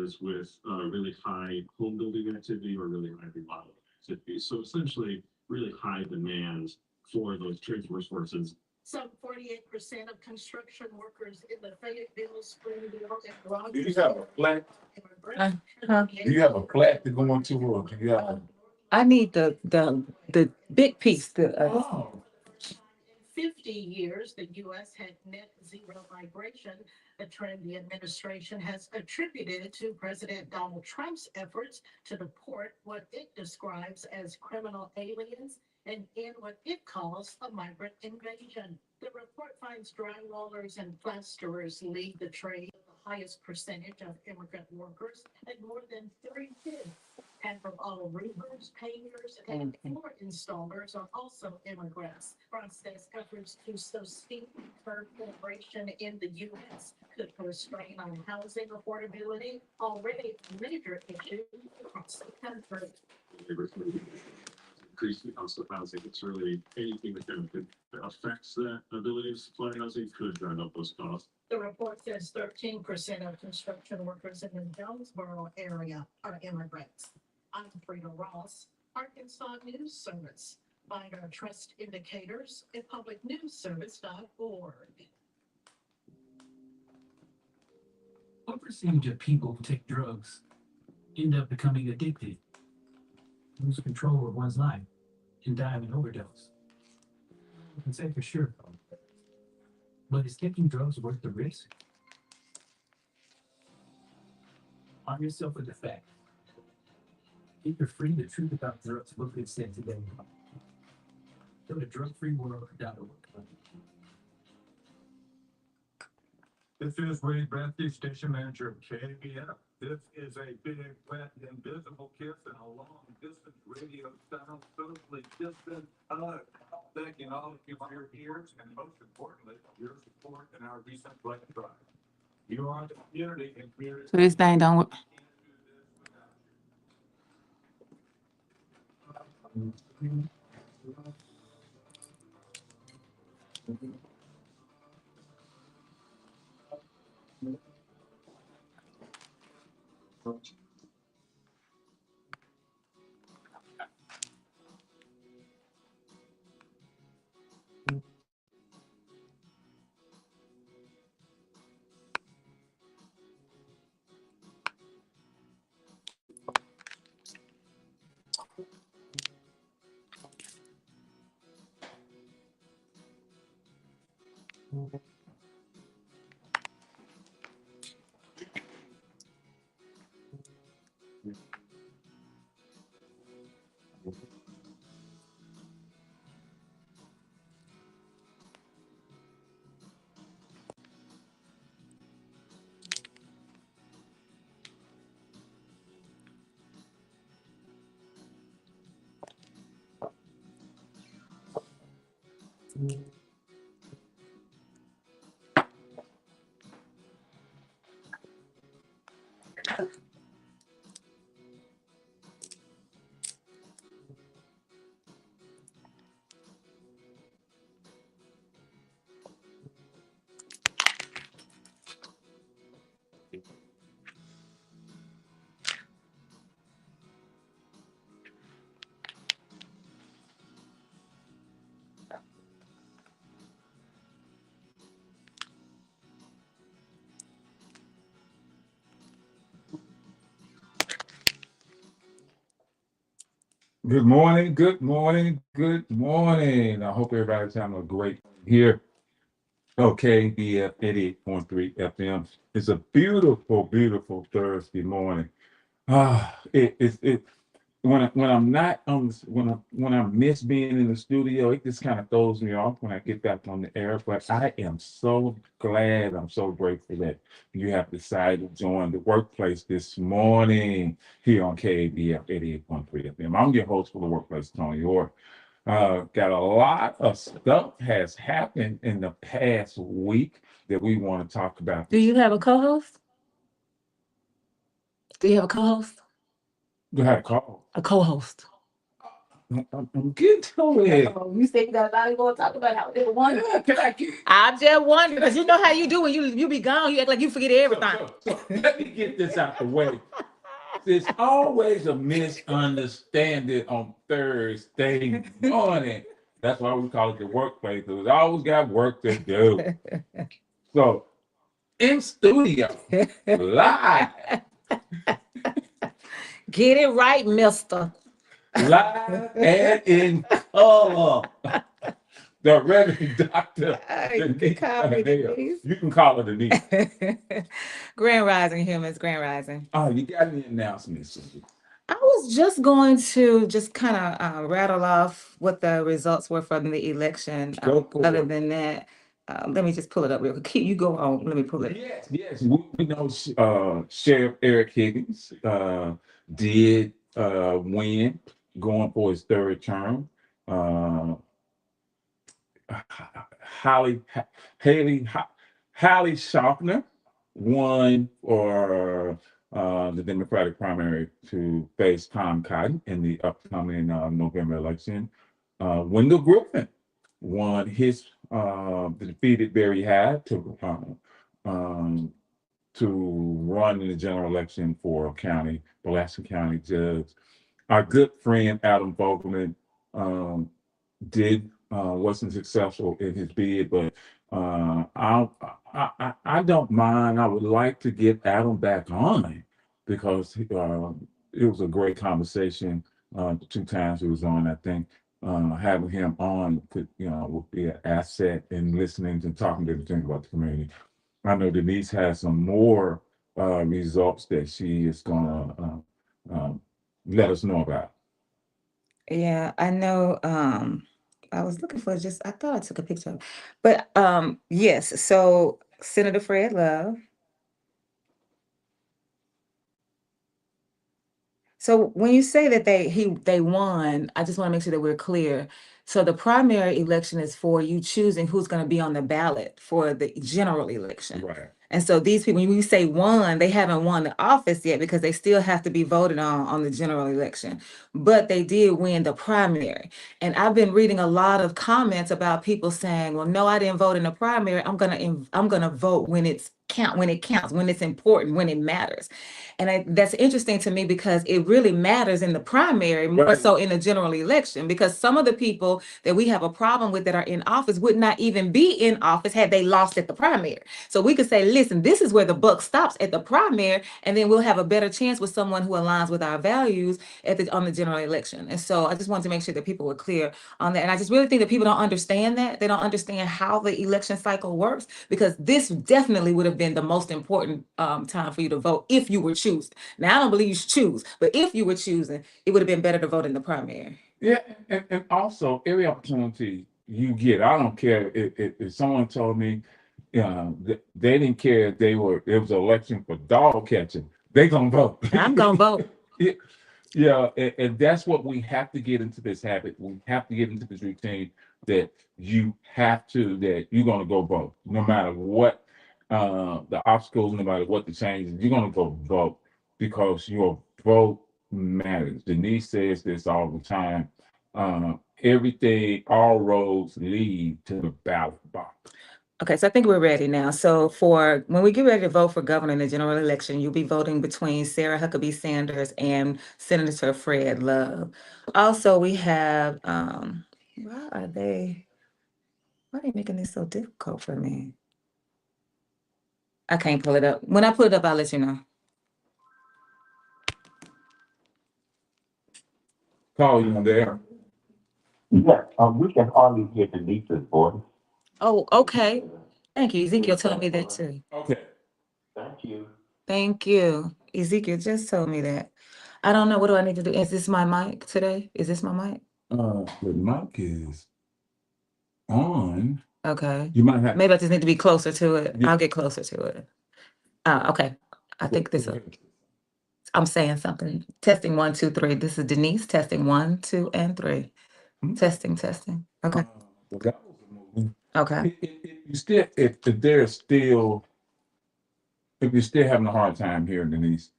areas with really high home building activity or really high remodeling activity. So essentially, really high demand for those trade forces. Some 48% of construction workers in the Fayetteville, Springville, and Rogers. Do you have a plaque? Do you have a plaque to go into, or do you have a? I need the big piece. Oh. 50 years, the U.S. had net zero migration, a trend the administration has attributed to President Donald Trump's efforts to deport what it describes as criminal aliens and end what it calls a migrant invasion. The report finds drywallers and plasterers lead the trade, the highest percentage of immigrant workers, and more than 3/5. And from all roofers, painters, and floor installers are also immigrants. Process efforts to sustain curb immigration in the U.S. could put a strain on housing affordability, already a major issue across the country. Increase the cost of housing. It's really anything that kind of affects that ability to supply housing could drive up those costs. The report says 13% of construction workers in the Jonesboro area are immigrants. I'm Frida Ross, Arkansas News Service. Find our trust indicators at publicnewsservice.org. What percentage of people who take drugs end up becoming addicted, lose control of one's life, and die of an overdose? I can say for sure. But is taking drugs worth the risk? Arm yourself with the fact. If you're free, the truth about drugs, what it said today. Go to drugfreeworld.org. This is Ray Bradley, station manager of KABF. This is a big, wet, invisible kiss and a long-distance radio sound socially distant hug. Thanking all of you for your ears and most importantly, your support in our recent blood drive. You are the community and community. So this thing don't. Good morning, good morning, good morning. I hope everybody's having a great here. Okay, BF 88.3 FM. It's a beautiful, beautiful Thursday morning. When I'm not when I miss being in the studio, it just kind of throws me off when I get back on the air. But I am so glad, I'm so grateful that you have decided to join the workplace this morning here on KABF 88.3 FM. I'm your host for the workplace, Toney Orr. Got a lot of stuff has happened in the past week that we want to talk about. Do you have a co-host? Do you have a co-host? You had a call. A co-host. I'm getting to it. Oh, you said you got a lot you want to talk about how they won. Yeah, can I get I just wonder because you know how you do when you be gone. You act like you forget everything. so let me get this out the way. There's always a misunderstanding on Thursday morning. That's why we call it the workplace. Because we always got work to do. So in studio, live, Get it right, Mister. live and in color. The Reverend Dr. You can Denise call me Hale. Denise. You can call her Denise. Grand Rising, humans, Grand Rising. Oh, you got any announcements? Susie? I was just going to just kind of rattle off what the results were from the election. Go for Other it. than that, let me just pull it up real quick. You go on. Let me pull it. Yes. We know Sheriff Eric Higgins did win, going for his third term. Holly Haley Hallie Schaffner won for the Democratic primary to face Tom Cotton in the upcoming November election. Wendell Griffin won his defeated Barry Hyde to run in the general election for Pulaski County judge. Our good friend Adam Vogelman wasn't successful in his bid, but I don't mind. I would like to get Adam back on because it was a great conversation. The 2 times he was on, I think having him on could would be an asset in listening and talking to everything about the community. I know Denise has some more results that she is gonna let us know about. Yeah, I know. I was looking for I thought I took a picture of, but yes. So Senator Fred Love. So when you say that they won, I just want to make sure that we're clear. So the primary election is for you choosing who's going to be on the ballot for the general election. Right. And so these people, when you say won, they haven't won the office yet because they still have to be voted on the general election. But they did win the primary. And I've been reading a lot of comments about people saying, "Well, no, I didn't vote in the primary. I'm gonna vote when it counts, when it's important, when it matters." And that's interesting to me because it really matters in the primary more Right. so in the general election, because some of the people that we have a problem with that are in office would not even be in office had they lost at the primary. So we could say, listen, this is where the buck stops at the primary, and then we'll have a better chance with someone who aligns with our values on the general election. And so I just wanted to make sure that people were clear on that. And I just really think that people don't understand that. They don't understand how the election cycle works, because this definitely would have been the most important time for you to vote if you were choosing. Now, I don't believe you should choose, but if you were choosing, it would have been better to vote in the primary. Yeah, and also every opportunity you get, I don't care if someone told me they didn't care if it was an election for dog catching, they gonna vote. I'm gonna vote. Yeah, and that's what we have to get into this habit. We have to get into this routine that you're gonna go vote, no matter what the obstacles, no matter what the changes, you're gonna go vote because your vote matters. Denise says this all the time. All roads lead to the ballot box. Okay, so I think we're ready now. So for when we get ready to vote for governor in the general election, you'll be voting between Sarah Huckabee Sanders and Senator Fred Love. Also, we have why are they making this so difficult for me? I can't pull it up. When I pull it up, I'll let you know. Call you there. Yes, we can hardly hear Denise's voice. Oh, okay. Thank you. Ezekiel told me that too. Okay. Thank you. Thank you. Ezekiel just told me that. I don't know. What do I need to do? Is this my mic today? Is this my mic? The mic is on. Okay. You might have Maybe I just need to be closer to it. Yeah. I'll get closer to it. Okay. I think I'm saying something. Testing 1, 2, 3. This is Denise. Testing 1, 2, and 3. Hmm? Testing. Okay. The goals are moving. Okay. If you're still having a hard time here, Denise,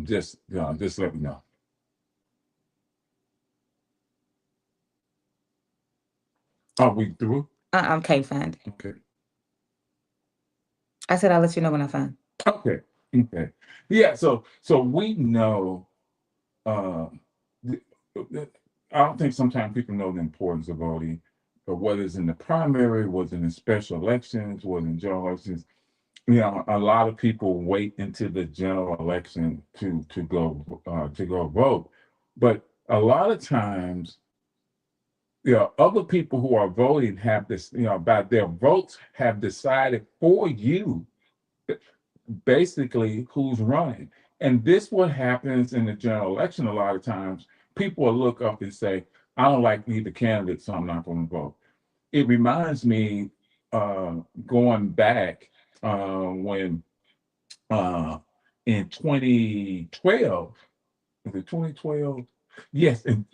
just let me know. Are we through? I can't find it. Okay. I said I'll let you know when I find it. Okay. Okay. Yeah. So we know. Uh, th- I don't think sometimes people know the importance of voting, but whether it's in the primary, whether in the special elections, whether in general elections. A lot of people wait until the general election to go vote, but a lot of times, other people who are voting have this, by their votes have decided for you basically who's running. And this what happens in the general election a lot of times. People will look up and say, I don't like either candidate, so I'm not going to vote. It reminds me going back when in 2012, was it 2012? Yes, in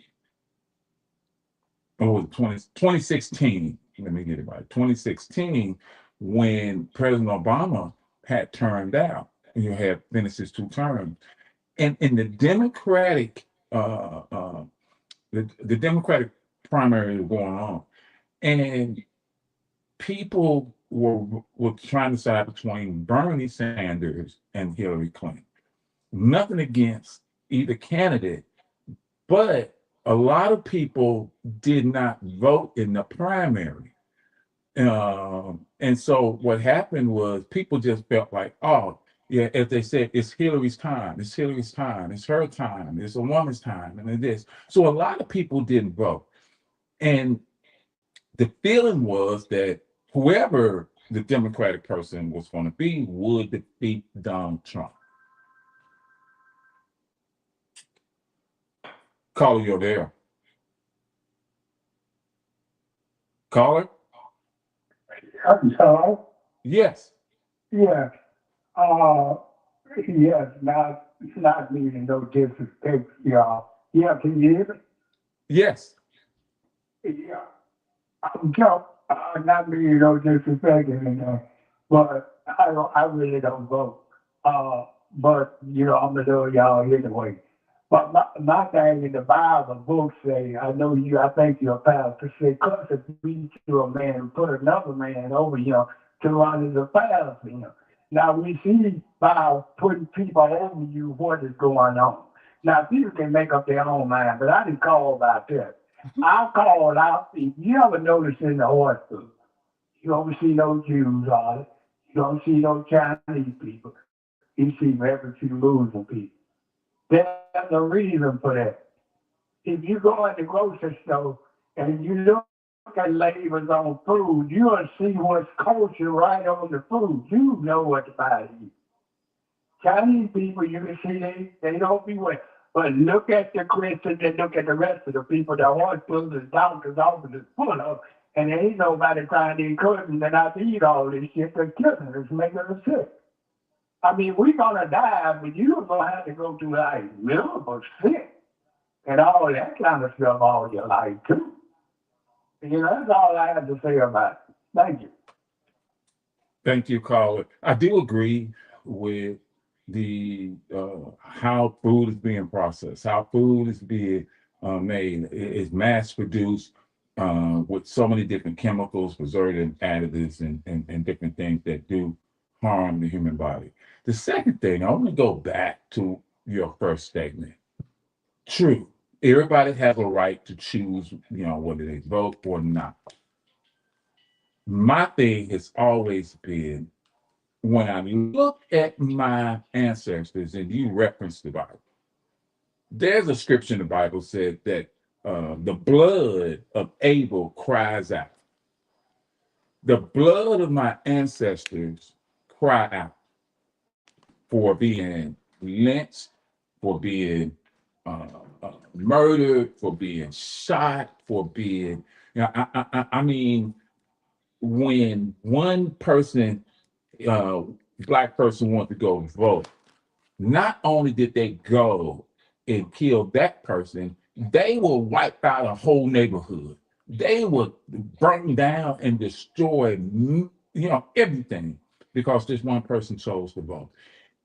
oh, 2016, let me get it right. 2016, when President Obama had turned out, and you had finished his 2 terms, and in the Democratic, the Democratic primary was going on, and people were trying to decide between Bernie Sanders and Hillary Clinton. Nothing against either candidate, but a lot of people did not vote in the primary. And so what happened was people just felt like, oh, yeah, as they said, it's Hillary's time, it's Hillary's time, it's her time, it's a woman's time, and it is. So a lot of people didn't vote. And the feeling was that whoever the Democratic person was going to be would defeat Donald Trump. Caller, you're there. Caller? Hello? Yes. Yes. Yes, not meaning no disrespect, y'all. Yeah, can you hear Yes. me? Yeah. Not meaning no disrespect or anything, but I really don't vote. But, I'm gonna do y'all anyway. But my thing in the Bible book say, I think you're a pastor, say, cause to beat you a man and put another man over him to run as a pastor. Now we see by putting people over you what is going on. Now people can make up their own mind, but I didn't call about that. I called out, if you ever notice in the horse food, you don't see no Jews on it, you don't see no Chinese people, you see very few Muslim people. There's a reason for that. If you go in the grocery store and you look at labels on food, you'll see what's kosher right on the food. You know what to buy to eat. Chinese people, you can see they don't be with. But look at the Christians and look at the rest of the people, the hospitals, doctors, offices full of, and there ain't nobody trying to encourage them not to eat all this shit. They're killing us, making us sick. I mean, we're gonna die, but you're gonna have to go through like miserable sick and all that kind of stuff all your life too. That's all I have to say about it. Thank you. Thank you, caller. I do agree with the how food is being processed, how food is being made. It's mass produced with so many different chemicals, preservative additives, and different things that do harm the human body. The second thing, I want to go back to your first statement. True, everybody has a right to choose, whether they vote or not. My thing has always been when I look at my ancestors, and you reference the Bible, there's a scripture in the Bible said that the blood of Abel cries out. The blood of my ancestors cry out for being lynched, for being murdered, for being shot, for being, I mean, when one person, black person wants to go vote, not only did they go and kill that person, they will wipe out a whole neighborhood. They would burn down and destroy, everything because this one person chose to vote.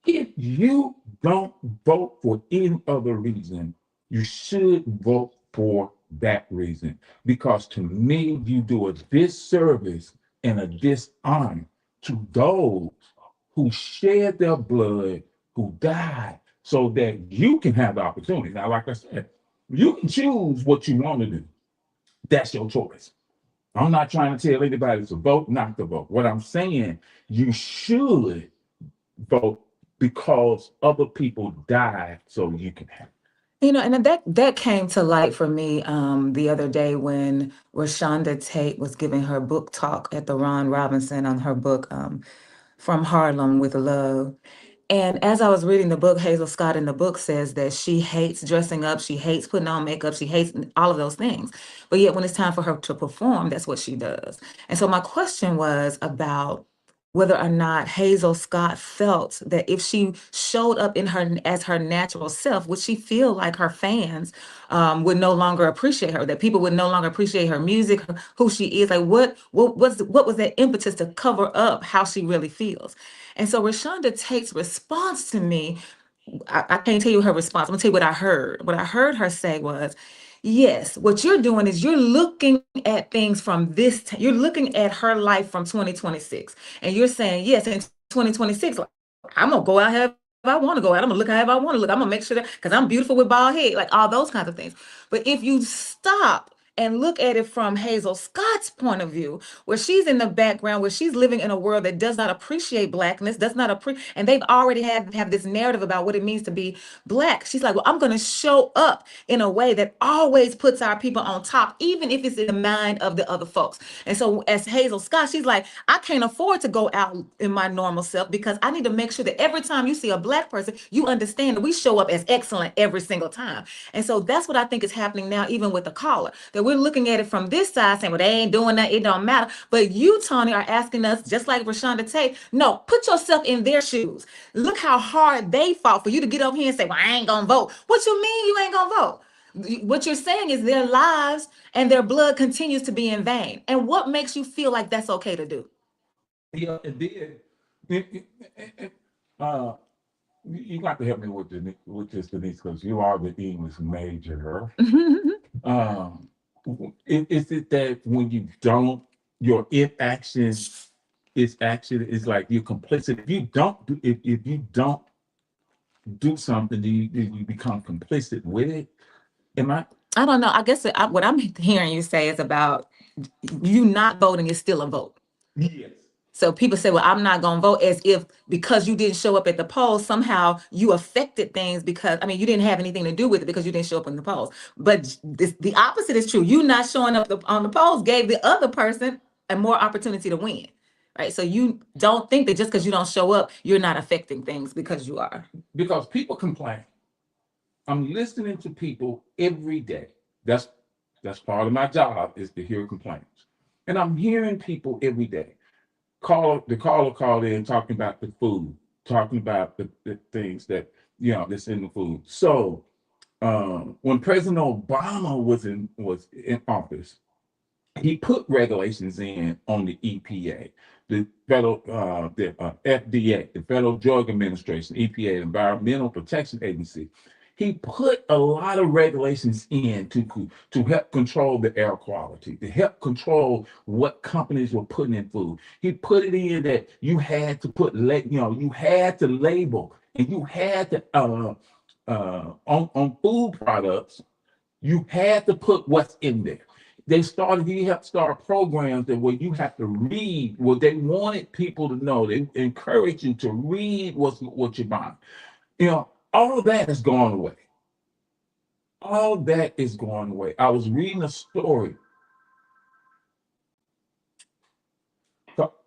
If you don't vote for any other reason, you should vote for that reason. Because to me, you do a disservice and a dishonor to those who shed their blood, who died, so that you can have the opportunity. Now, like I said, you can choose what you want to do. That's your choice. I'm not trying to tell anybody to vote, not to vote. What I'm saying, you should vote because other people died so you can have. You know, and that came to light for me the other day when Rashonda Tate was giving her book talk at the Ron Robinson on her book From Harlem with Love. And as I was reading the book, Hazel Scott in the book says that she hates dressing up, she hates putting on makeup, she hates all of those things. But yet when it's time for her to perform, that's what she does. And so my question was about whether or not Hazel Scott felt that if she showed up in her as her natural self, would she feel like her fans would no longer appreciate her, that people would no longer appreciate her music, who she is? Like what was that impetus to cover up how she really feels? And so Rashonda Tate's response to me, I can't tell you her response. I'm gonna tell you what I heard. What I heard her say was, yes, what you're doing is you're looking at things from you're looking at her life from 2026. And you're saying, yes, in 2026, like, I'm gonna go out however I want to go out. I'm gonna look however I want to look. I'm gonna make sure that because I'm beautiful with bald head, like all those kinds of things. But if you stop and look at it from Hazel Scott's point of view, where she's in the background, where she's living in a world that does not appreciate Blackness, does not appreciate, and they've already have this narrative about what it means to be Black. She's like, well, I'm going to show up in a way that always puts our people on top, even if it's in the mind of the other folks. And so as Hazel Scott, she's like, I can't afford to go out in my normal self because I need to make sure that every time you see a Black person, you understand that we show up as excellent every single time. And so that's what I think is happening now, even with the caller, that we're looking at it from this side saying, well, they ain't doing that, it don't matter. But you, Toney, are asking us, just like Rashonda Tate, no, put yourself in their shoes. Look how hard they fought for you to get over here and say, well, I ain't gonna vote. What you mean you ain't gonna vote? What you're saying is their lives and their blood continues to be in vain. And what makes you feel like that's okay to do? Yeah, it did. Uh, you got to help me with this, Denise, because you are the English major. Is it that when you don't, your inaction is action is like you're complicit? If you don't do, if you don't do something, you become complicit with it. Am I? I don't know. I guess what I'm hearing you say is about you not voting is still a vote. Yes. So people say, well, I'm not going to vote, as if because you didn't show up at the polls, somehow you affected things because, I mean, you didn't have anything to do with it because you didn't show up in the polls. But the opposite is true. You not showing up on the polls gave the other person a more opportunity to win, right? So you don't think that just because you don't show up, you're not affecting things because you are. Because people complain. I'm listening to people every day. That's part of my job, is to hear complaints. And I'm hearing people every day. The caller called in talking about the food, talking about the things that, that's in the food. So when President Obama was in office, he put regulations in on the EPA, the FDA, the Federal Drug Administration, EPA, the Environmental Protection Agency. He put a lot of regulations in to help control the air quality, to help control what companies were putting in food. He put it in that you had to you had to label, and you had to on food products, you had to put what's in there. He had to start programs that where you have to read what they wanted people to know. They encourage you to read what you're buying. All of that has gone away. All that is going away. I was reading a story.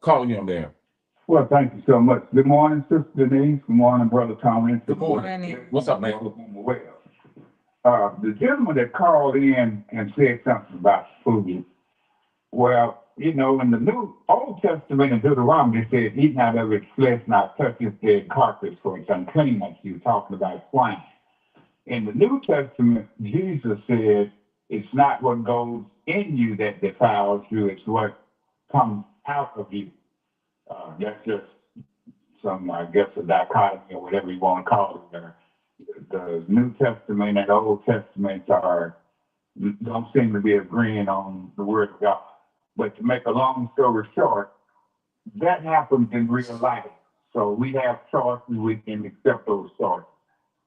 Calling you on there. Well, thank you so much. Good morning, Sister Denise. Good morning, Brother Tommy. Good morning. What's up, man? The gentleman that called in and said something about food. Well, in the Old Testament in Deuteronomy, it says, eat not of its flesh, not touch its dead carcass, for it's unclean, like you were talking about swine. In the New Testament, Jesus said, it's not what goes in you that defiles you, it's what comes out of you. That's just I guess, a dichotomy or whatever you want to call it. The New Testament and the Old Testament are don't seem to be agreeing on the word of God. But to make a long story short, that happens in real life. So we have choices, we can accept those choices.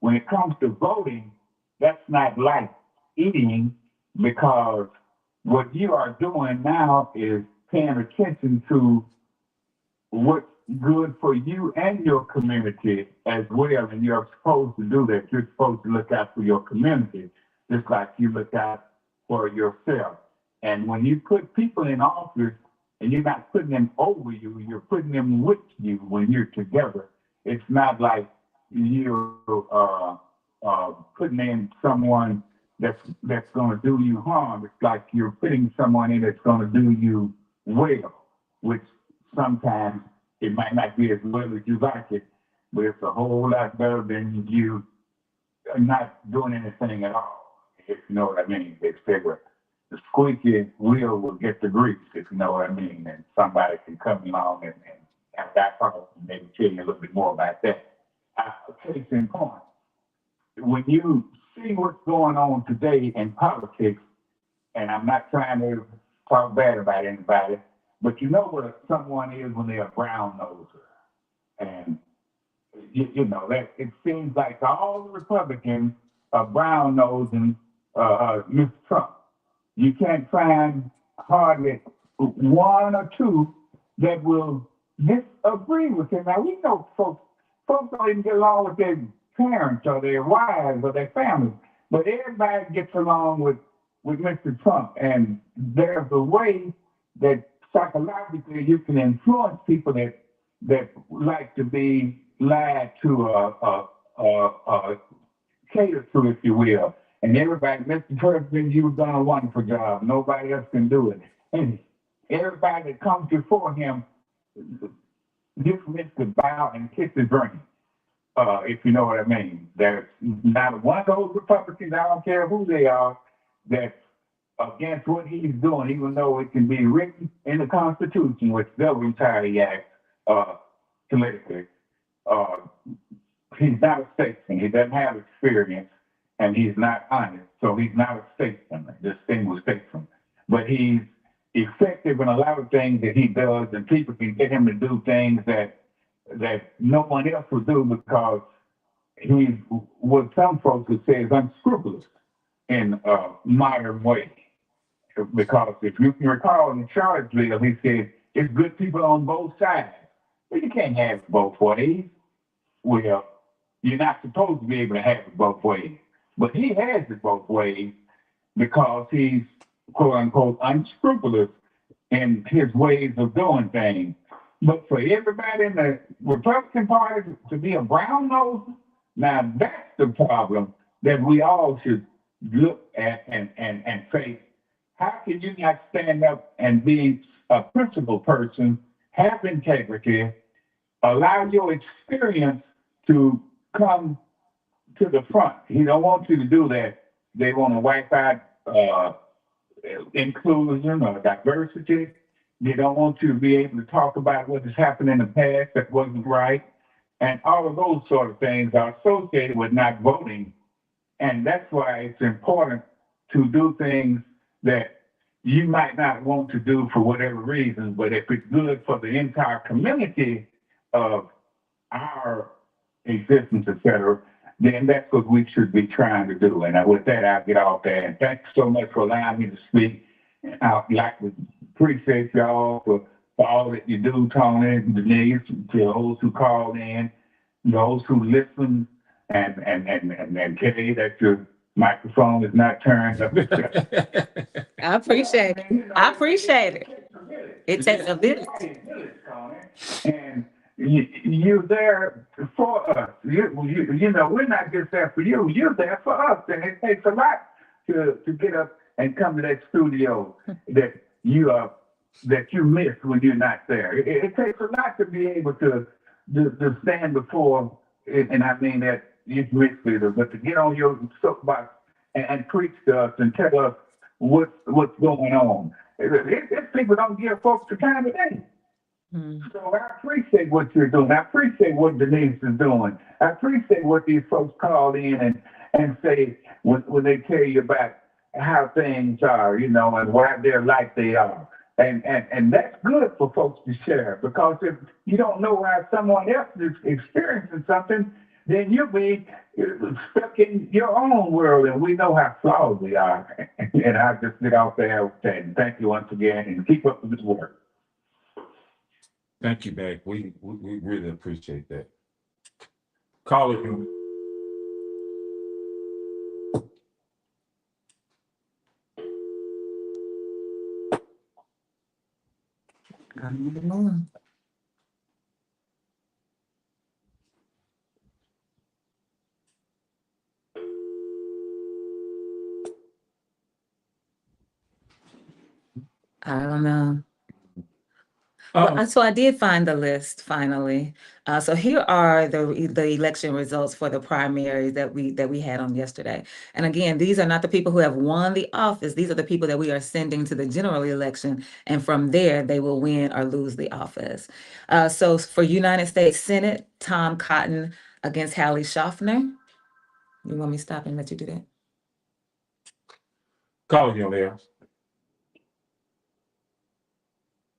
When it comes to voting, that's not like eating, because what you are doing now is paying attention to what's good for you and your community as well. And you're supposed to do that. You're supposed to look out for your community, just like you look out for yourself. And when you put people in office and you're not putting them over you, you're putting them with you when you're together. It's not like you're putting in someone that's going to do you harm. It's like you're putting someone in that's going to do you well, which sometimes it might not be as well as you like it, but it's a whole lot better than you not doing anything at all, if you know what I mean. They say, well, the squeaky wheel will get the grease, if you know what I mean, and somebody can come along and have that problem and maybe tell you a little bit more about that. Case in point, when you see what's going on today in politics, and I'm not trying to talk bad about anybody, but you know what someone is when they're a brown noser. And you know that it seems like all the Republicans are brown nosing Mr. Trump. You can't find hardly one or two that will disagree with him. Now we know folks don't even get along with their parents or their wives or their families, but everybody gets along with Mr. Trump. And there's a way that psychologically you can influence people that like to be lied to, cater to, if you will. And everybody, Mr. President, you've done a wonderful job. Nobody else can do it. And everybody that comes before him just needs to bow and kiss his ring, if you know what I mean. There's not one of those Republicans, I don't care who they are, that's against what he's doing, even though it can be written in the Constitution, which they'll retire the act politically. He's not a statesman. He doesn't have experience, and he's not honest. So he's not a statesman, a distinguished statesman. But he's effective in a lot of things that he does, and people can get him to do things that no one else will do, because he's what some folks would say is unscrupulous in a modern way. Because if you can recall in Charlottesville, he said, it's good people on both sides. But you can't have it both ways. Well, you're not supposed to be able to have it both ways. But he has it both ways because he's, quote unquote, unscrupulous in his ways of doing things. But for everybody in the Republican Party to be a brown nose, now that's the problem that we all should look at and face. How can you not stand up and be a principled person, have integrity, allow your experience to come to the front? He don't want you to do that. They want to wipe out inclusion or diversity. They don't want you to be able to talk about what has happened in the past that wasn't right. And all of those sort of things are associated with not voting. And that's why it's important to do things that you might not want to do for whatever reason, but if it's good for the entire community of our existence, et cetera, then that's what we should be trying to do. And with that, I'll get off there. And thanks so much for allowing me to speak. And I'd like to appreciate y'all for all that you do, Toney and Denise, to those who called in, those who listen, and Kay, that your microphone is not turned up. I appreciate it. I appreciate it. It takes a village. And you're there for us. You know, we're not just there for you. You're there for us. And it takes a lot to get up and come to that studio that you miss when you're not there. It takes a lot to be able to stand before, and I mean that euphemistically, but to get on your soapbox and preach to us and tell us what's going on. If people don't give folks the time of day. So I appreciate what you're doing. I appreciate what Denise is doing. I appreciate what these folks call in and say when they tell you about how things are, you know, and why they're like they are. And that's good for folks to share, because if you don't know how someone else is experiencing something, then you'll be stuck in your own world, and we know how flawed we are. And I just get out there and thank you once again, and keep up with this work. Thank you, Meg. We really appreciate that. Caller, you. I don't know. Um, Well, so I did find the list finally. So here are the election results for the primaries that we had on yesterday. And again, these are not the people who have won the office. These are the people that we are sending to the general election, and from there they will win or lose the office. So for United States Senate, Tom Cotton against Hallie Schaffner. You want me to stop and let you do that? caller, you there?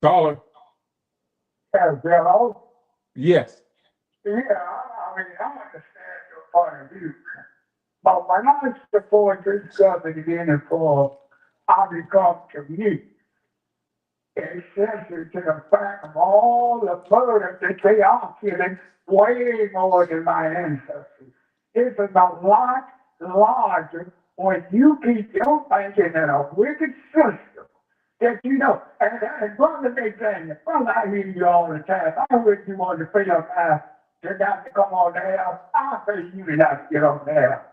Caller, Hello? yes. Yeah, I mean, I understand your point of view. But when I support this government in for Omnicom community, it says it to the fact of all the murder that they are killing, way more than my ancestors. It's a lot larger when you keep your thinking in a wicked system that you know. And brother, they saying, brother, I hear you all the time. I wish you wanted to feel to not to come on there. I say you not to get on there.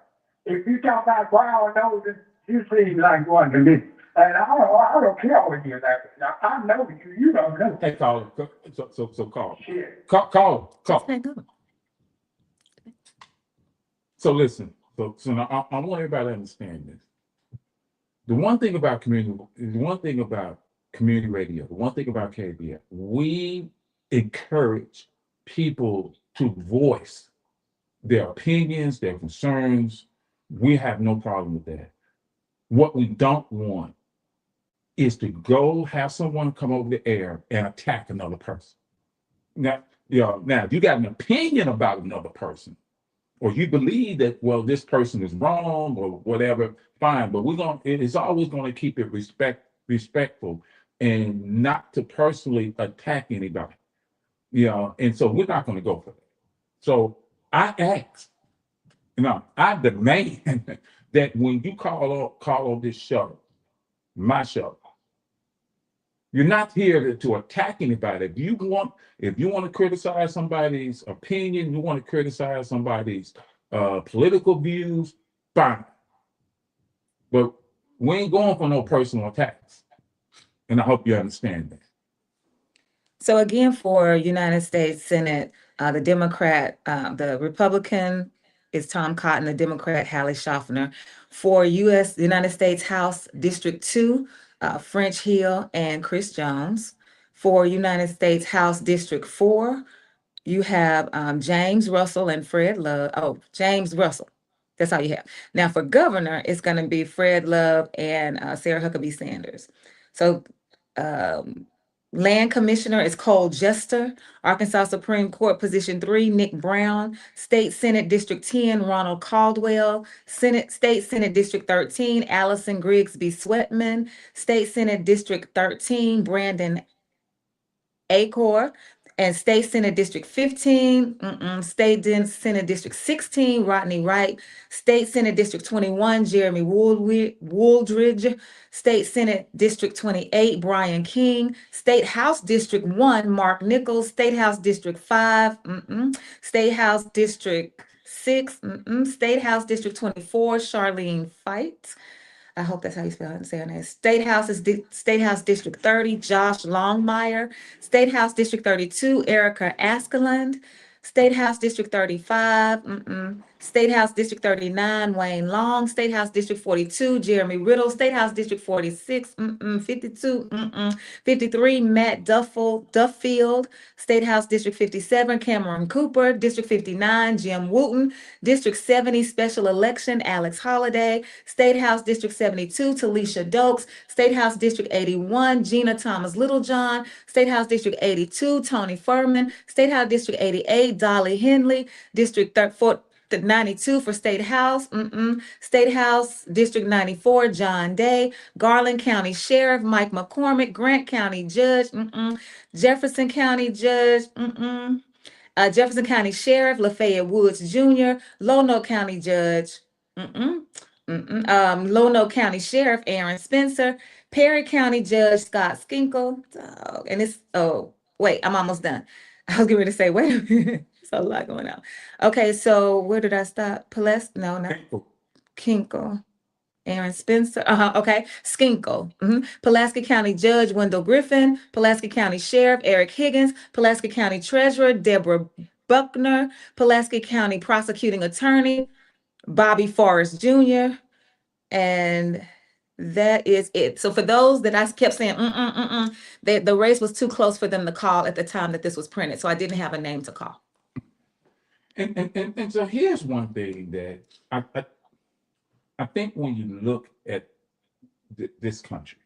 If you talk about brown noses, you seem like one to me. And I don't care what you're that. Now, I know you, you don't know. Hey, caller. So call. Shit. Call. Just hang up. So listen. So now I want everybody to understand this. The one thing about community radio, the one thing about KBF, we encourage people to voice their opinions, their concerns. We have no problem with that. What we don't want is to go have someone come over the air and attack another person. Now, if you got an opinion about another person, or you believe that, well, this person is wrong or whatever, fine. But it's always gonna keep it respectful and not to personally attack anybody. And so we're not gonna go for that. So I ask, I demand that when you call on this show, my show, you're not here to attack anybody. If you want to criticize somebody's opinion, you want to criticize somebody's political views, fine. But we ain't going for no personal attacks. And I hope you understand that. So again, for United States Senate, the Republican is Tom Cotton, the Democrat, Hallie Schaffner. For United States House District 2, French Hill and Chris Jones. For United States House District 4, you have James Russell and Fred Love. Oh, James Russell. That's all you have. Now for governor, it's going to be Fred Love and Sarah Huckabee Sanders. So Land Commissioner is Cole Jester. Arkansas Supreme Court Position 3, Nick Brown. State Senate District 10, Ronald Caldwell. State Senate District 13, Allison Grigsby Sweatman. State Senate District 13, Brandon Acor. And State Senate District 15, State Senate District 16, Rodney Wright. State Senate District 21, Jeremy Wooldridge. State Senate District 28, Brian King. State House District 1, Mark Nichols. State House District 5, State House District 6, State House District 24, Charlene Fight. I hope that's how you spell it and say her name. State House District 30, Josh Longmire. State House District 32, Erica Askeland. State House District 35, State House District 39, Wayne Long. State House District 42, Jeremy Riddle. State House District 46, 52, 53, Matt Duffield. State House District 57, Cameron Cooper. District 59, Jim Wooten. District 70, Special Election, Alex Holliday. State House District 72, Talisha Dokes. State House District 81, Gina Thomas Littlejohn. State House District 82, Tony Furman. State House District 88, Dolly Henley. District 92 for State House. State House District 94, John Day. Garland County Sheriff Mike McCormick. Grant County Judge. Jefferson County Judge. Jefferson County Sheriff Lafayette Woods Jr. Lono County Judge. Lono County Sheriff Aaron Spencer. Perry County Judge Scott Skinkle. And it's, oh, wait, I'm almost done. I was getting ready to say, wait a minute. It's a lot going on. Okay, so where did I stop? No, not Kinkle. Aaron Spencer. Okay. Skinkle. Pulaski County Judge Wendell Griffin. Pulaski County Sheriff Eric Higgins. Pulaski County Treasurer Deborah Buckner. Pulaski County Prosecuting Attorney Bobby Forrest Jr. And that is it. So for those that I kept saying, that the race was too close for them to call at the time that this was printed. So I didn't have a name to call. And so here's one thing that I think when you look at this country,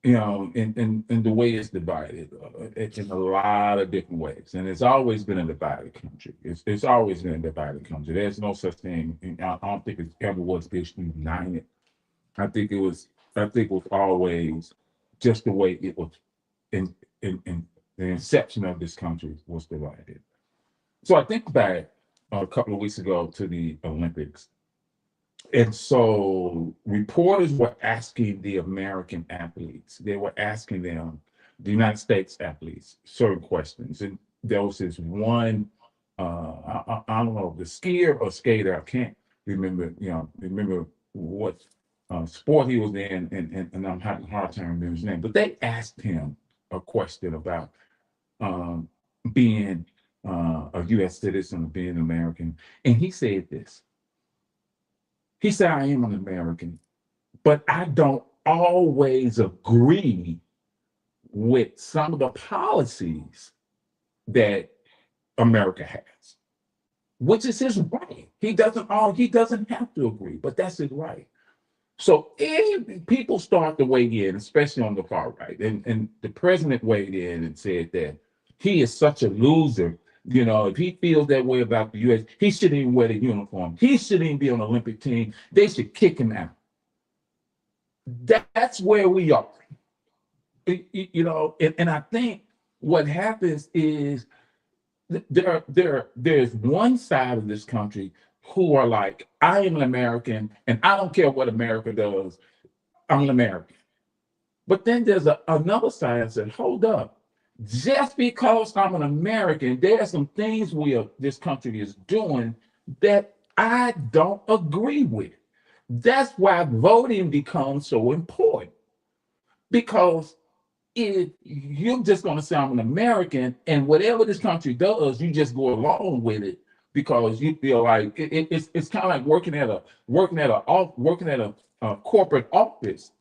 you know, and the way it's divided, it's in a lot of different ways, and it's always been a divided country. It's always been a divided country. There's no such thing. I don't think it ever was this united. I think it was always just the way it was in the inception of this country was divided. So I think back a couple of weeks ago to the Olympics. And so reporters were asking the American athletes, they were asking them, the United States athletes, certain questions. And there was this one, I don't know, the skier or skater, I can't remember what sport he was in, and I'm having a hard time remembering his name. But they asked him a question about being a U.S. citizen, being an American. And he said this. He said, I am an American, but I don't always agree with some of the policies that America has, which is his right. He doesn't have to agree, but that's his right. So if people start to weigh in, especially on the far right, and the president weighed in and said that he is such a loser. You know, if he feels that way about the U.S., he shouldn't even wear the uniform. He shouldn't even be on the Olympic team. They should kick him out. That's where we are. You know, and I think what happens is there's one side of this country who are like, I am an American, and I don't care what America does. I'm an American. But then there's another side that said, hold up. Just because I'm an American, there are some things this country is doing that I don't agree with. That's why voting becomes so important. Because if you're just going to say I'm an American, and whatever this country does, you just go along with it because you feel like it's kind of like working at a corporate office,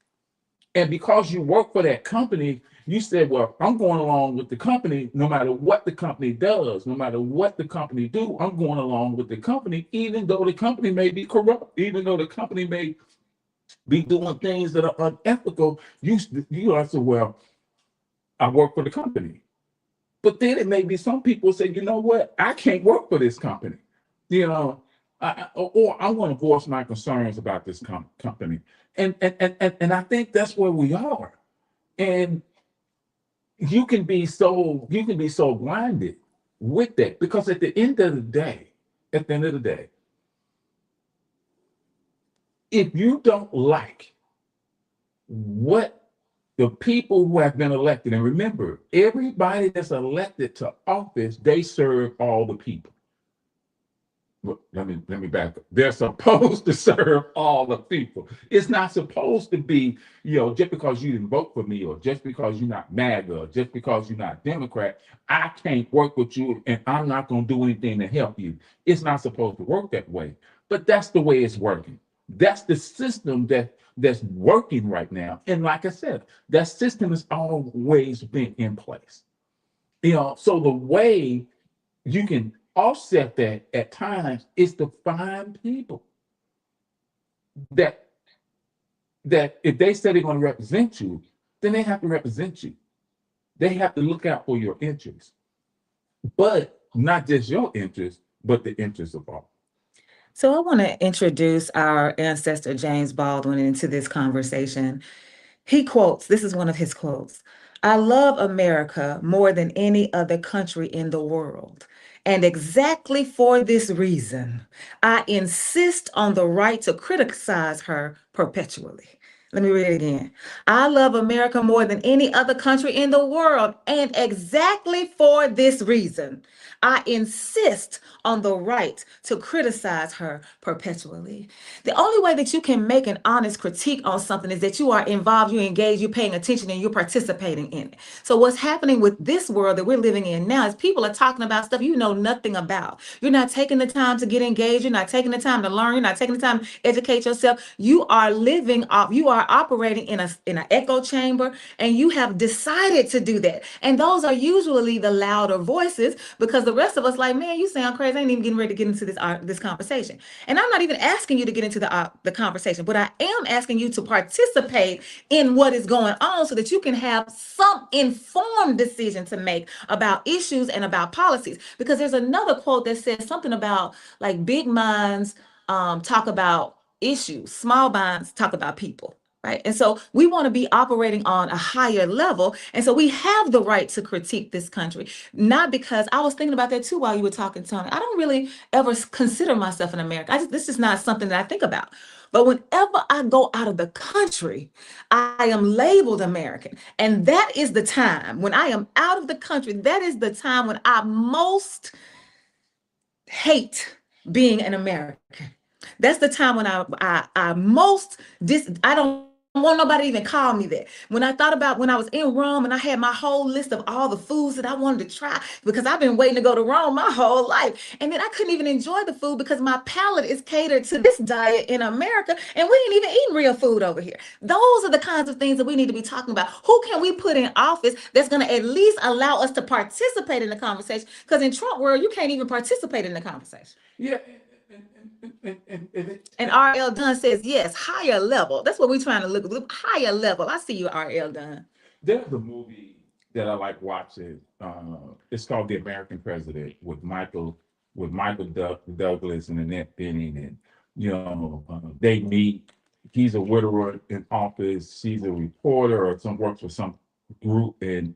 and because you work for that company. You said, well, I'm going along with the company no matter what the company does, no matter what the company do, I'm going along with the company, even though the company may be corrupt, even though the company may be doing things that are unethical. You say, well, I work for the company. But then it may be some people say, you know what, I can't work for this company, you know, or I want to voice my concerns about this company. And I think that's where we are. And you can be so blinded with that, because at the end of the day, if you don't like what the people who have been elected, and remember, everybody that's elected to office, they serve all the people. well, let me back up. They're supposed to serve all the people. It's not supposed to be, just because you didn't vote for me, or just because you're not MAGA, or just because you're not Democrat, I can't work with you and I'm not going to do anything to help you. It's not supposed to work that way. But that's the way it's working. That's the system that's working right now. And like I said, that system has always been in place. So the way you can offset that at times is to find people that if they say they're going to represent you, then they have to represent you. They have to look out for your interests, but not just your interests, but the interests of all. So I want to introduce our ancestor James Baldwin into this conversation. He quotes, this is one of his quotes: "I love America more than any other country in the world. And exactly for this reason, I insist on the right to criticize her perpetually." Let me read it again. "I love America more than any other country in the world. And exactly for this reason, I insist on the right to criticize her perpetually." The only way that you can make an honest critique on something is that you are involved, you engage, you're paying attention, and you're participating in it. So what's happening with this world that we're living in now is people are talking about stuff you know nothing about. You're not taking the time to get engaged. You're not taking the time to learn. You're not taking the time to educate yourself. You are living off, you are operating in an echo chamber, and you have decided to do that. And those are usually the louder voices, because the rest of us like, man, you sound crazy. I ain't even getting ready to get into this conversation. And I'm not even asking you to get into the conversation, but I am asking you to participate in what is going on so that you can have some informed decision to make about issues and about policies. Because there's another quote that says something about like big minds talk about issues, small minds talk about people. Right. And so we want to be operating on a higher level. And so we have the right to critique this country, not because I was thinking about that too while you were talking, Tony. I don't really ever consider myself an American. This is not something that I think about. But whenever I go out of the country, I am labeled American. And that is the time when I am out of the country. That is the time when I most hate being an American. That's the time when I most I don't want nobody to even call me that. When I thought about when I was in Rome and I had my whole list of all the foods that I wanted to try, because I've been waiting to go to Rome my whole life. And then I couldn't even enjoy the food because my palate is catered to this diet in America, and we ain't even eating real food over here. Those are the kinds of things that we need to be talking about. Who can we put in office that's going to at least allow us to participate in the conversation? Because in Trump world, you can't even participate in the conversation. Yeah. And R.L. Dunn says, yes, higher level. That's what we're trying to look higher level. I see you, R.L. Dunn. There's a movie that I like watching. It's called The American President with Michael Douglas and Annette Bening. And, they meet. He's a widower in office. She's a reporter or works for some group. And,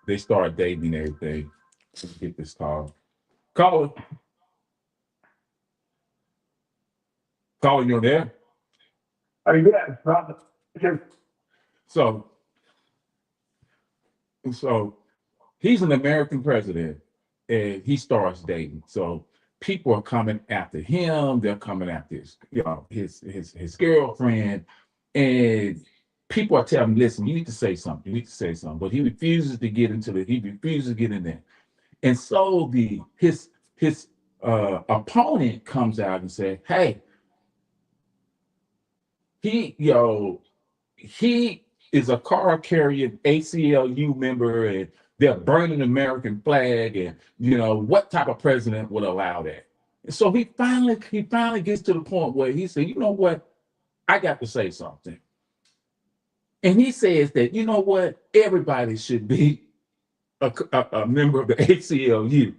they start dating and everything. Let's get this call. Caller, you're there? Oh, yes, brother. Just, So he's an American president and he starts dating. So people are coming after him. They're coming after his girlfriend, and people are telling him, listen, you need to say something. You need to say something. But he refuses to get in there. And so his opponent comes out and says, hey, he is a card carrying ACLU member, and they're burning the American flag, and what type of president would allow that? And so he finally gets to the point where he said, you know what, I got to say something. And he says that, you know what, everybody should be a member of the ACLU,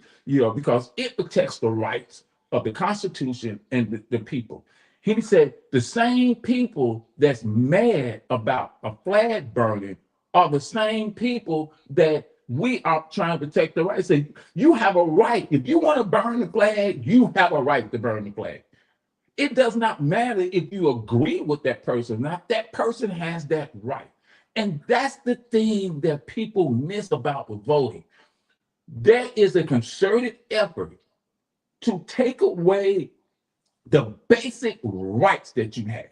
because it protects the rights of the Constitution and the people. He said the same people that's mad about a flag burning are the same people that we are trying to protect the rights. Say, you have a right. If you want to burn the flag, you have a right to burn the flag. It does not matter if you agree with that person or not. That person has that right. And that's the thing that people miss about the voting. There is a concerted effort to take away the basic rights that you have.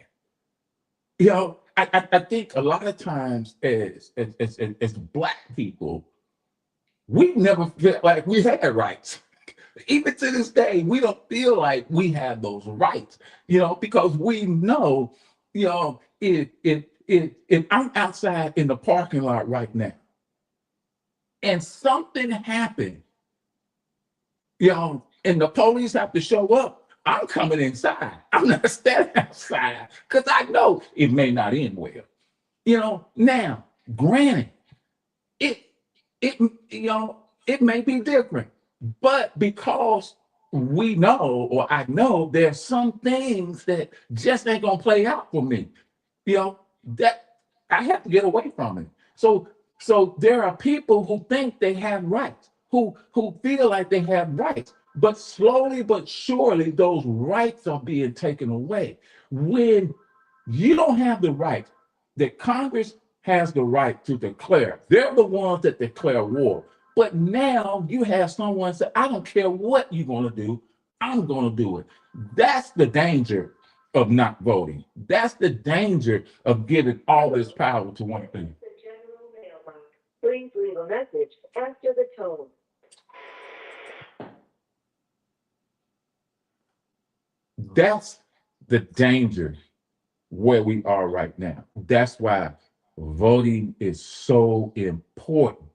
You know, I think a lot of times as Black people, we never felt like we had rights. Even to this day, we don't feel like we have those rights, because we know, if I'm outside in the parking lot right now and something happened, and the police have to show up, I'm coming inside. I'm not standing outside because I know it may not end well. Now, granted, it it may be different, but because we know, or I know, there's some things that just ain't gonna play out for me. That I have to get away from it. So there are people who think they have rights, who feel like they have rights, but slowly but surely those rights are being taken away. When you don't have the right, that Congress has the right to declare. They're the ones that declare war. But now you have someone say, I don't care what you're going to do, I'm going to do it. That's the danger of not voting. That's the danger of giving all this power to one thing. The general mailbox. Please leave a message after the tone. That's the danger where we are right now. That's why voting is so important.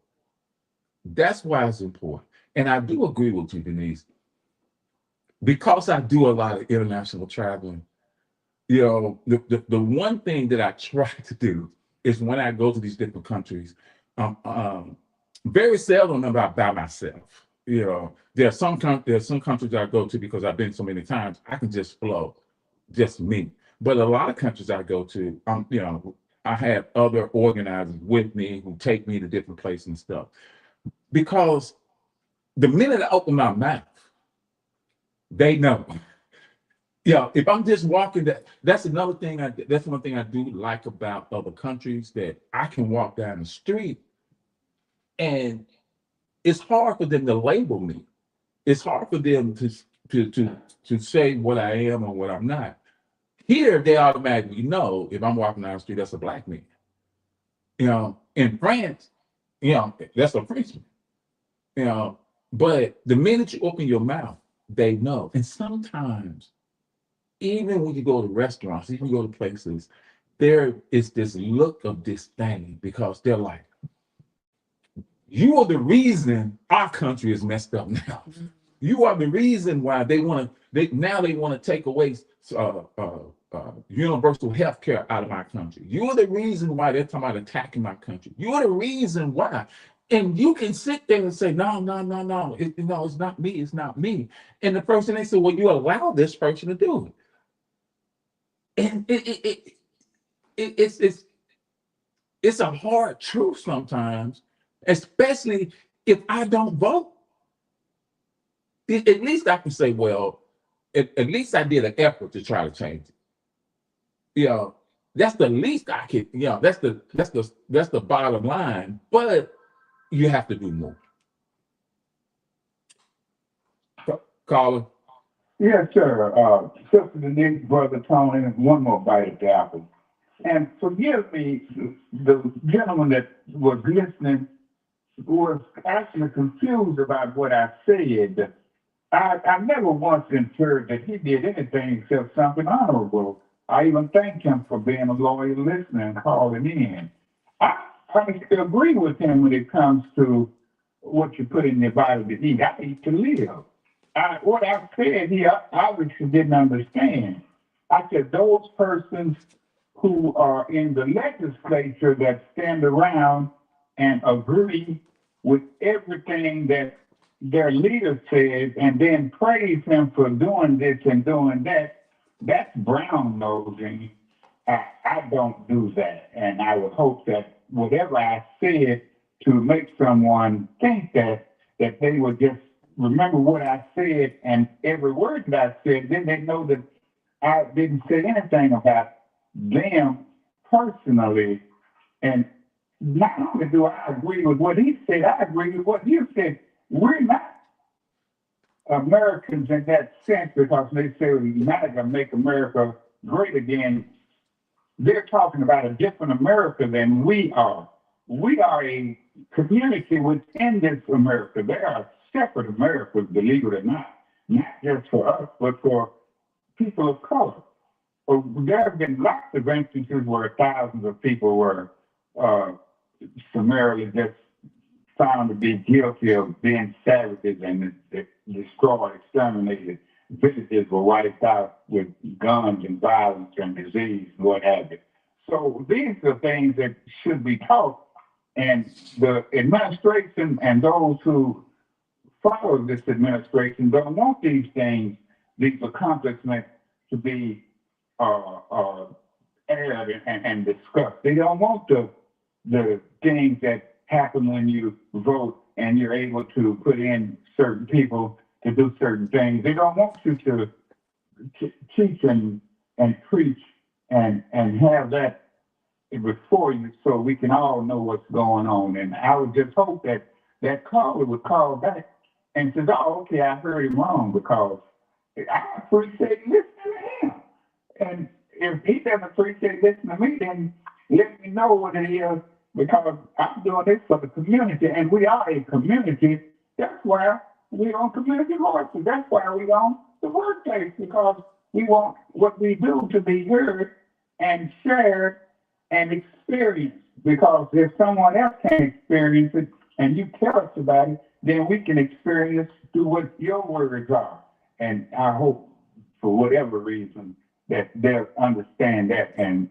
That's why it's important. And I do agree with you, Denise, because I do a lot of international traveling. The one thing that I try to do is when I go to these different countries, very seldom am I by myself. There are some countries I go to because I've been so many times, I can just flow, just me. But a lot of countries I go to, I have other organizers with me who take me to different places and stuff. Because the minute I open my mouth, they know. If I'm just walking, that's another thing. That's one thing I do like about other countries, that I can walk down the street, and it's hard for them to label me. It's hard for them to say what I am or what I'm not. Here, they automatically know if I'm walking down the street, that's a Black man. In France, that's a Frenchman. But the minute you open your mouth, they know. And sometimes, even when you go to restaurants, even you go to places, there is this look of disdain because they're like, you are the reason our country is messed up now. You are the reason why they want to take away universal health care out of my country. You are the reason why they're talking about attacking my country. You are the reason why. And you can sit there and say, no, it's not me, it's not me. And the person, they say, well, you allow this person to do it. And it's a hard truth sometimes, especially if I don't vote. At least I can say, well, at least I did an effort to try to change it. That's the least I could. That's the bottom line. But you have to do more. Caller. Yes, sir. Sister Denise, Brother Tony, and one more bite at the apple. And forgive me, the gentleman that was listening was actually confused about what I said. I never once inferred that he did anything except something honorable. I even thank him for being a loyal listener and calling in. I agree with him when it comes to what you put in your body to eat. I eat to live. What I said, he obviously didn't understand. I said those persons who are in the legislature that stand around and agree with everything that their leader says and then praise him for doing this and doing that, that's brown nosing. I don't do that. And I would hope that whatever I said to make someone think that they would just remember what I said and every word that I said, then they know that I didn't say anything about them personally. And not only do I agree with what he said, I agree with what you said. We're not Americans in that sense, because they say United make America great again. They're talking about a different America than we are. We are a community within this America. There are separate Americas, believe it or not just for us, but for people of color. There have been lots of instances where thousands of people were summarily just found to be guilty of being savages and destroyed, exterminated. Villages were wiped out with guns and violence and disease and what have you. So these are things that should be taught, and the administration and those who follow this administration don't want these things, these accomplishments to be aired and discussed. They don't want the things that happen when you vote and you're able to put in certain people to do certain things. They don't want you to teach and preach and have that before you so we can all know what's going on. And I would just hope that that caller would call back and says, oh, okay, I heard him wrong, because I appreciate listening to him. And if he doesn't appreciate listening to me, then let me know what it is, because I'm doing this for the community, and we are a community. That's why we're on community voices. That's why we're on the workplace, because we want what we do to be heard and shared and experienced. Because if someone else can experience it and you tell us about it, then we can experience through what your words are. And I hope, for whatever reason, that they'll understand that and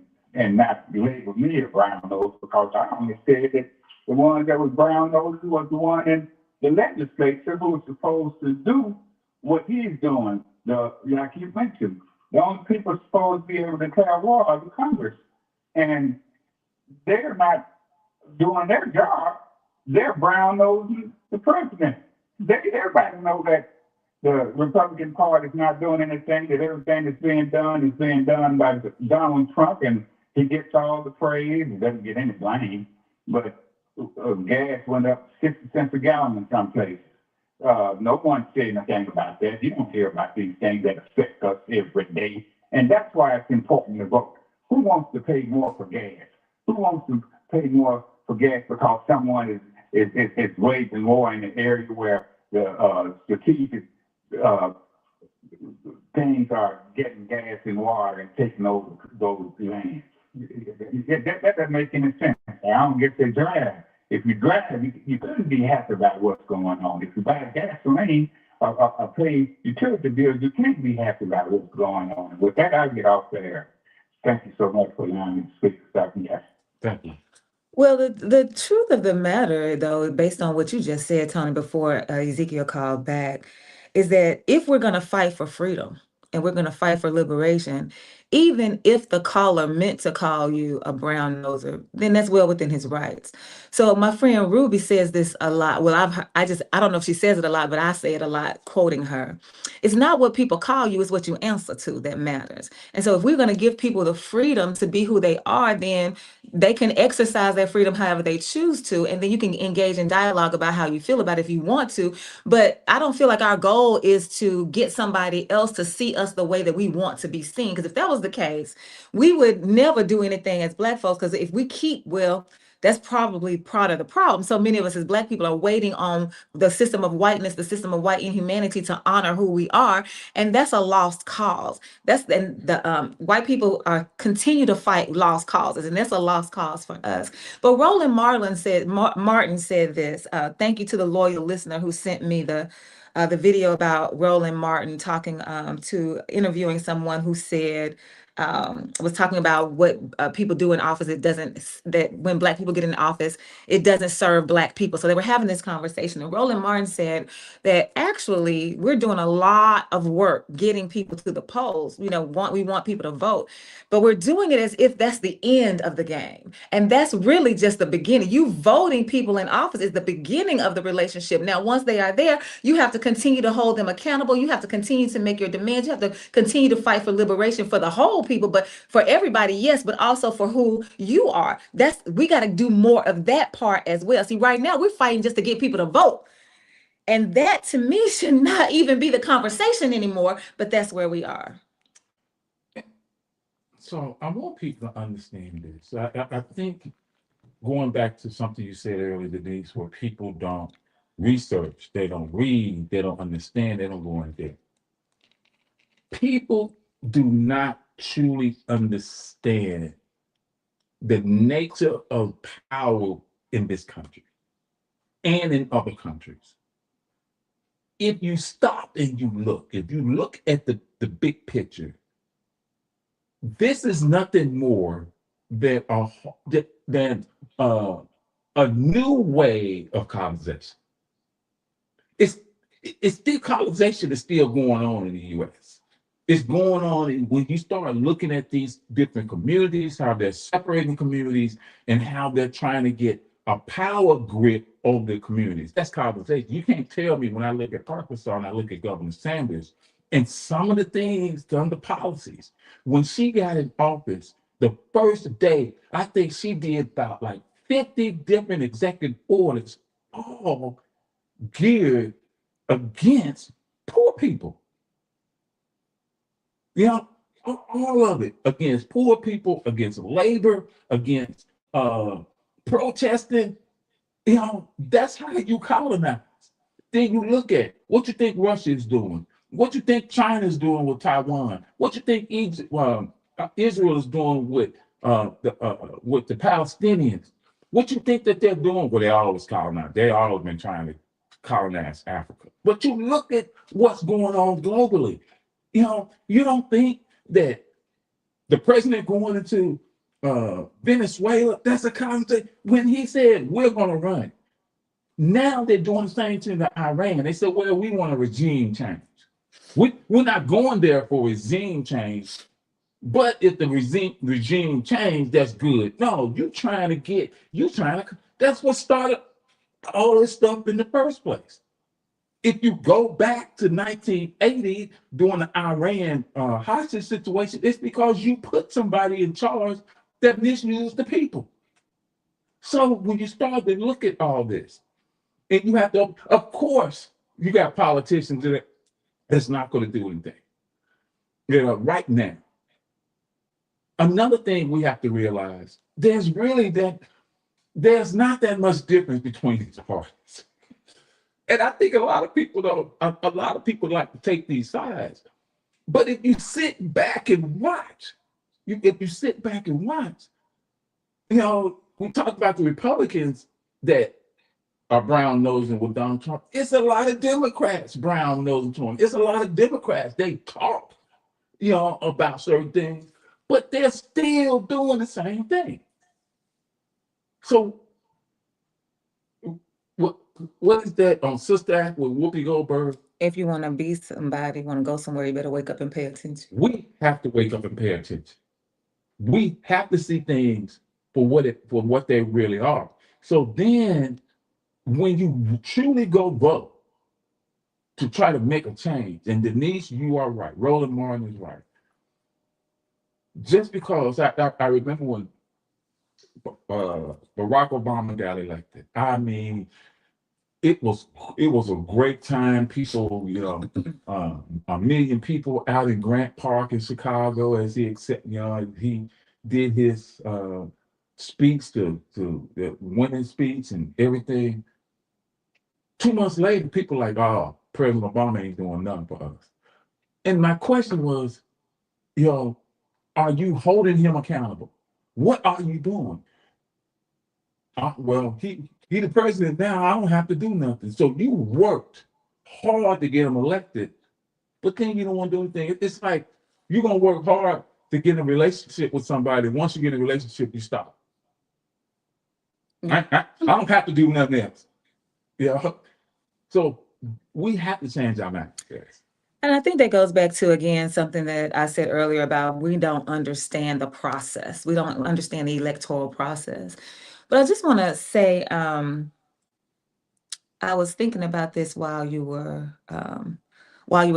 not label me a brown nose, because I only said that the one that was brown nose was the one in the legislature who was supposed to do what he's doing. Like you mentioned, the only people supposed to be able to declare war are the Congress. And they're not doing their job. They're brown nosing the president. Everybody knows that the Republican Party is not doing anything, that everything that's being done is being done by Donald Trump, and he gets all the praise. He doesn't get any blame. But gas went up 60 cents a gallon in some places. No one said anything about that. You don't hear about these things that affect us every day. And that's why it's important to vote. Who wants to pay more for gas? Who wants to pay more for gas because someone is waging war in an area where the strategic things are getting gas and water and taking over those lands? That doesn't make any sense. I don't get to drive. If you drive, you couldn't be happy about what's going on. If you buy gasoline or pay utility bills, you can't be happy about what's going on. With that, I'll get off there. Thank you so much for allowing me to speak. Yes. Thank you. Well, the truth of the matter, though, based on what you just said, Tony, before Ezekiel called back, is that if we're going to fight for freedom and we're going to fight for liberation, even if the caller meant to call you a brown noser, then that's well within his rights. So my friend Ruby says this a lot. Well, I don't know if she says it a lot, but I say it a lot, quoting her. It's not what people call you, it's what you answer to that matters. And so if we're going to give people the freedom to be who they are, then they can exercise that freedom however they choose to. And then you can engage in dialogue about how you feel about it if you want to. But I don't feel like our goal is to get somebody else to see us the way that we want to be seen. Because if that was the case, we would never do anything as Black folks. Because if we that's probably part of the problem. So many of us as Black people are waiting on the system of whiteness, the system of white inhumanity to honor who we are. And that's a lost cause. White people continue to fight lost causes, and that's a lost cause for us. But Roland Martin said this. Thank you to the loyal listener who sent me the video about Roland Martin interviewing someone who said, was talking about what people do in office. That when Black people get in office, it doesn't serve Black people. So they were having this conversation, and Roland Martin said that actually we're doing a lot of work getting people to the polls. We want people to vote, but we're doing it as if that's the end of the game. And that's really just the beginning. You voting people in office is the beginning of the relationship. Now, once they are there, you have to continue to hold them accountable. You have to continue to make your demands. You have to continue to fight for liberation for the whole people, but for everybody, yes, but also for who you are. We got to do more of that part as well. See, right now we're fighting just to get people to vote. And that to me should not even be the conversation anymore, but that's where we are. So I want people to understand this. I think going back to something you said earlier, Denise, where people don't research, they don't read, they don't understand, they don't go in there. People do not truly understand the nature of power in this country and in other countries. If you stop and you look, if you look at the big picture, this is nothing more than than a new way of colonization. It's still colonization is still going on in the U.S. It's going on when you start looking at these different communities, how they're separating communities, and how they're trying to get a power grip over the communities. That's colonization. You can't tell me when I look at Arkansas and I look at Governor Sanders and some of the things done, the policies. When she got in office, the first day, I think she did about like 50 different executive orders, all geared against poor people. You know, all of it against poor people, against labor, against protesting. You know, that's how you colonize. Then you look at what you think Russia is doing, what you think China is doing with Taiwan, what you think Israel is doing with the Palestinians. What you think that they're doing? Well, they always colonize. They always been trying to colonize Africa. But you look at what's going on globally. You know, you don't think that the president going into Venezuela, that's a colonization. When he said we're going to run, now they're doing the same thing to Iran. They said, well, we want a regime change. We're not going there for regime change, but if the regime change, that's good. No, that's what started all this stuff in the first place. If you go back to 1980 during the Iran hostage situation, it's because you put somebody in charge that misused the people. So when you start to look at all this, and you have to, of course, you got politicians that's not going to do anything. You know, right now. Another thing we have to realize, there's not that much difference between these parties. And I think a lot of people like to take these sides. But if you sit back and watch, you know, we talk about the Republicans that are brown nosing with Donald Trump. It's a lot of Democrats brown nosing to him. It's a lot of Democrats. They talk, you know, about certain things, but they're still doing the same thing. So what is that on Sister Act with Whoopi Goldberg? If you want to be somebody, want to go somewhere, you better wake up and pay attention. We have to wake up and pay attention. We have to see things for what they really are. So then when you truly go vote to try to make a change, and Denise, you are right. Roland Martin is right. Just because I remember when Barack Obama got elected, I mean, it was a great time. People, you know, 1 million people out in Grant Park in Chicago as he did his speech to the winning speech and everything. 2 months later, people like, oh, President Obama ain't doing nothing for us. And my question was, you know, are you holding him accountable? What are you doing? Well, he the president now. I don't have to do nothing. So you worked hard to get him elected, but then you don't want to do anything. It's like you're gonna work hard to get in a relationship with somebody. Once you get in a relationship, you stop. I don't have to do nothing else. Yeah. So we have to change our mindsets. And I think that goes back to, again, something that I said earlier about we don't understand the process. We don't understand the electoral process. But I just want to say, I was thinking about this while you were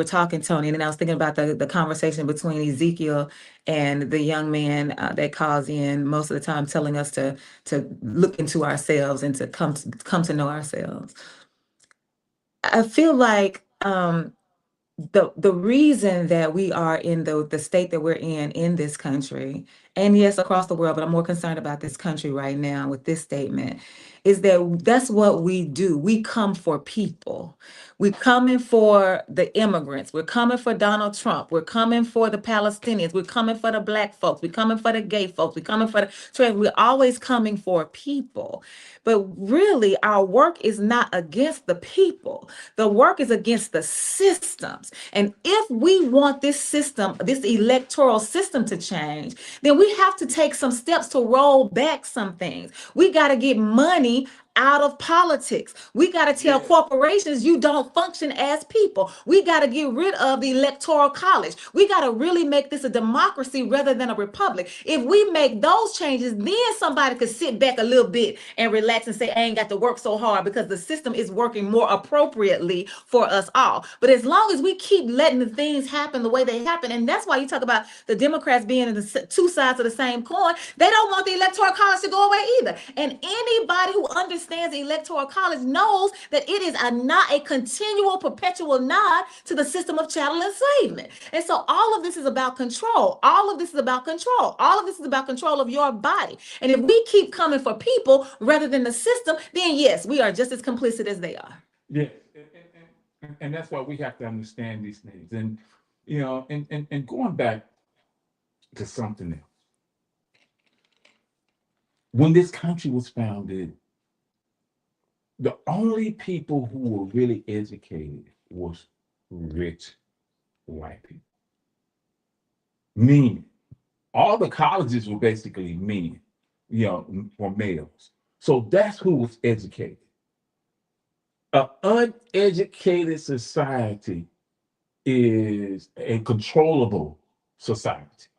talking, Tony, and then I was thinking about the conversation between Ezekiel and the young man that calls in most of the time, telling us to look into ourselves and to come to know ourselves. I feel like the reason that we are in the state that we're in this country, and yes, across the world, but I'm more concerned about this country right now with this statement, is that that's what we do. We come for people. We're coming for the immigrants. We're coming for Donald Trump. We're coming for the Palestinians. We're coming for the Black folks. We're coming for the gay folks. We're coming for the trans. We're always coming for people. But really, our work is not against the people. The work is against the systems. And if we want this system, this electoral system to change, then we have to take some steps to roll back some things. We got to get money out of politics. We got to tell corporations you don't function as people. We got to get rid of the electoral college. We got to really make this a democracy rather than a republic. If we make those changes, then somebody could sit back a little bit and relax and say, I ain't got to work so hard because the system is working more appropriately for us all. But as long as we keep letting the things happen the way they happen, and that's why you talk about the Democrats being in the two sides of the same coin, they don't want the electoral college to go away either. And anybody who understands the electoral college knows that it is not a continual, perpetual nod to the system of chattel enslavement. And so all of this is about control. All of this is about control. All of this is about control of your body. And if we keep coming for people rather than the system, then yes, we are just as complicit as they are. Yeah, and that's why we have to understand these things. And you know, and going back to something else. When this country was founded, the only people who were really educated was rich white people. Meaning, all the colleges were basically men, you know, or males. So that's who was educated. An uneducated society is a controllable society.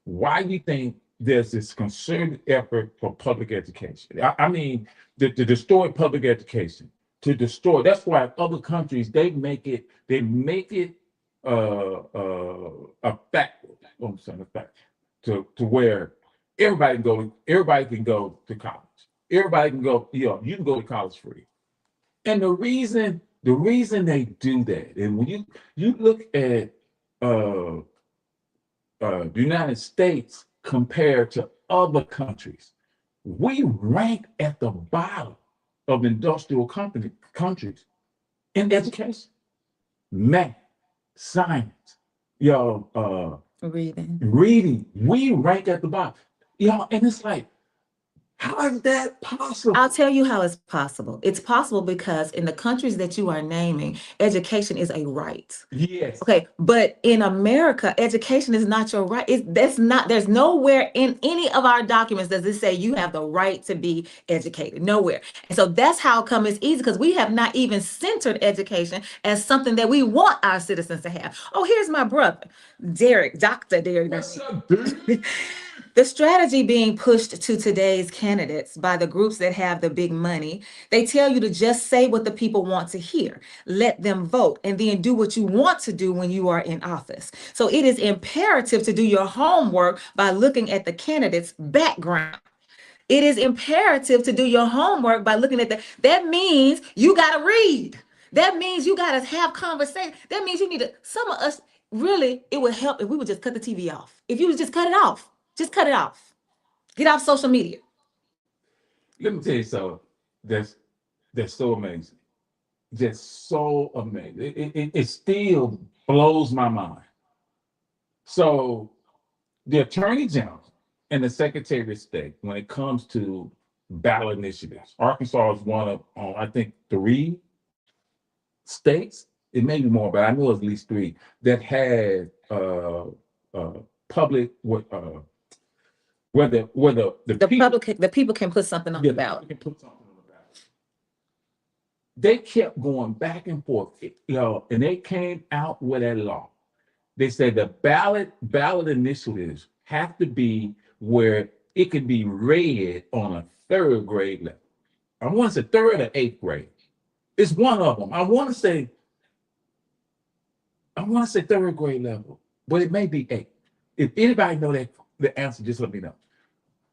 Why do you think there's this concerted effort for public education? I mean, to destroy public education, to destroy. That's why other countries they make it a fact. I'm saying a fact to where everybody can go to college. Everybody can go. You know, you can go to college free. And the reason they do that, and when you look at the United States compared to other countries, we rank at the bottom of industrial countries in education, math, science, reading. We rank at the bottom, and it's like, how is that possible? I'll tell you how it's possible. It's possible because in the countries that you are naming, education is a right. Yes. Okay, but in America, education is not your right. There's nowhere in any of our documents does it say you have the right to be educated. Nowhere. And so that's how come it's easy, because we have not even centered education as something that we want our citizens to have. Oh, here's my brother, Dr. Derek. What's up, dude? The strategy being pushed to today's candidates by the groups that have the big money, they tell you to just say what the people want to hear, let them vote, and then do what you want to do when you are in office. So it is imperative to do your homework by looking at the candidate's background. It is imperative to do your homework by looking at that means you got to read. That means you got to have conversation. That means you need to, some of us, really, it would help if we would just cut the TV off. If you would just cut it off. Just cut it off. Get off social media. Let me tell you something that's so amazing. Just so amazing. It still blows my mind. So the Attorney General and the Secretary of State, when it comes to ballot initiatives, Arkansas is one of, I think, 3 states. It may be more, but I know it's at least 3 that had public where the people can put something on the ballot. They kept going back and forth, and they came out with a law. They said the ballot initiatives have to be where it can be read on a 3rd grade level. I want to say 3rd or 8th grade. It's one of them. I want to say 3rd grade level, but it may be 8th. If anybody know the answer, just let me know.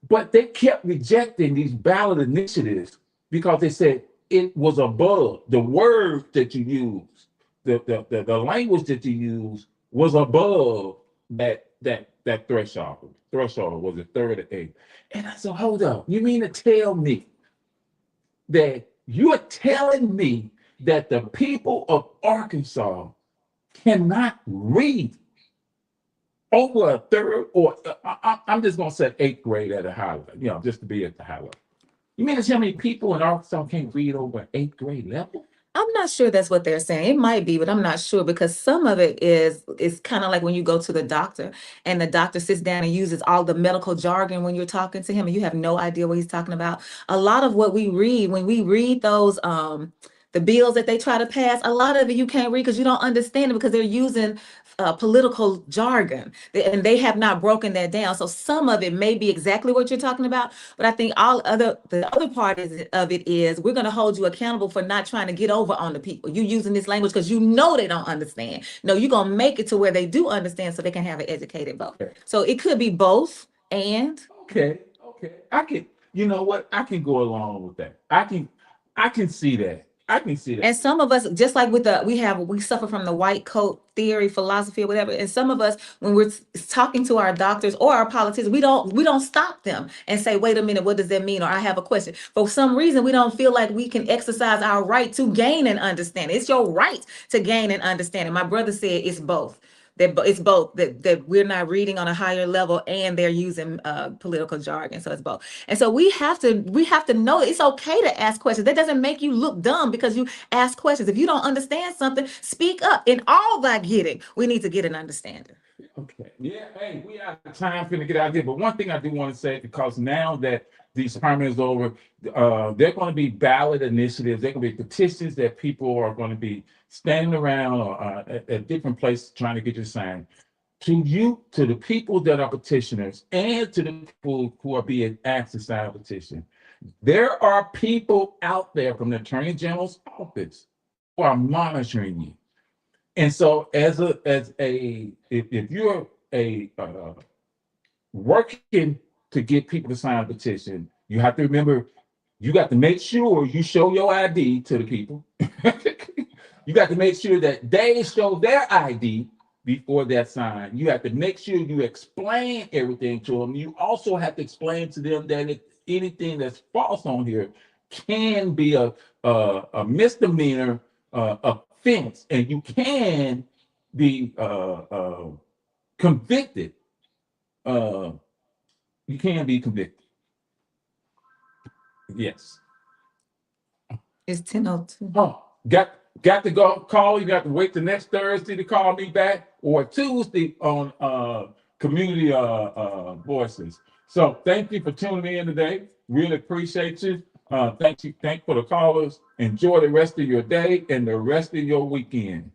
But they kept rejecting these ballot initiatives because they said it was above the word that you used, the language that you used was above that threshold. Threshold was a third of eight. And I said, hold up, you mean to tell me that you're telling me that the people of Arkansas cannot read over a third, or I'm just gonna say eighth grade at a high level, just to be at the high level. You mean to tell me people in Arkansas can't read over eighth grade level? I'm not sure that's what they're saying. It might be, but I'm not sure because some of it is kind of like when you go to the doctor and the doctor sits down and uses all the medical jargon when you're talking to him and you have no idea what he's talking about. A lot of what we read, when we read those the bills that they try to pass, a lot of it you can't read because you don't understand it because they're using political jargon and they have not broken that down. So some of it may be exactly what you're talking about, but I think the other part of it is we're going to hold you accountable for not trying to get over on the people. You using this language because you know they don't understand. No, you're going to make it to where they do understand so they can have an educated vote. Okay. So it could be both and. Okay. I can, you know what? I can go along with that. I can see that. And some of us, just like with we suffer from the white coat theory, philosophy, or whatever. And some of us, when we're talking to our doctors or our politicians, we don't stop them and say, wait a minute, what does that mean? Or I have a question. For some reason, we don't feel like we can exercise our right to gain an understanding. It's your right to gain an understanding. My brother said it's both. It's both that we're not reading on a higher level and they're using political jargon. So it's both. And so we have to know it's okay to ask questions. That doesn't make you look dumb because you ask questions. If you don't understand something, speak up. In all thy getting, we need to get an understanding. Okay. Yeah. Hey, we out of time finna get out of here. But one thing I do want to say, because now that these primaries are over, they're going to be ballot initiatives. They're going to be petitions that people are going to be standing around or at different places trying to get you signed. To the people that are petitioners and to the people who are being asked to sign a petition, there are people out there from the Attorney General's office who are monitoring you. And so if you're working to get people to sign a petition, you have to remember, you got to make sure you show your ID to the people. You got to make sure that they show their ID before they're signed. You have to make sure you explain everything to them. You also have to explain to them that anything that's false on here can be a misdemeanor offense, and you can be convicted. You can be convicted. Yes. It's 10:02. Oh, got to go call. You got to wait the next Thursday to call me back, or Tuesday on Community Voices. So thank you for tuning in today. Really appreciate you. Thank for the callers. Enjoy the rest of your day and the rest of your weekend.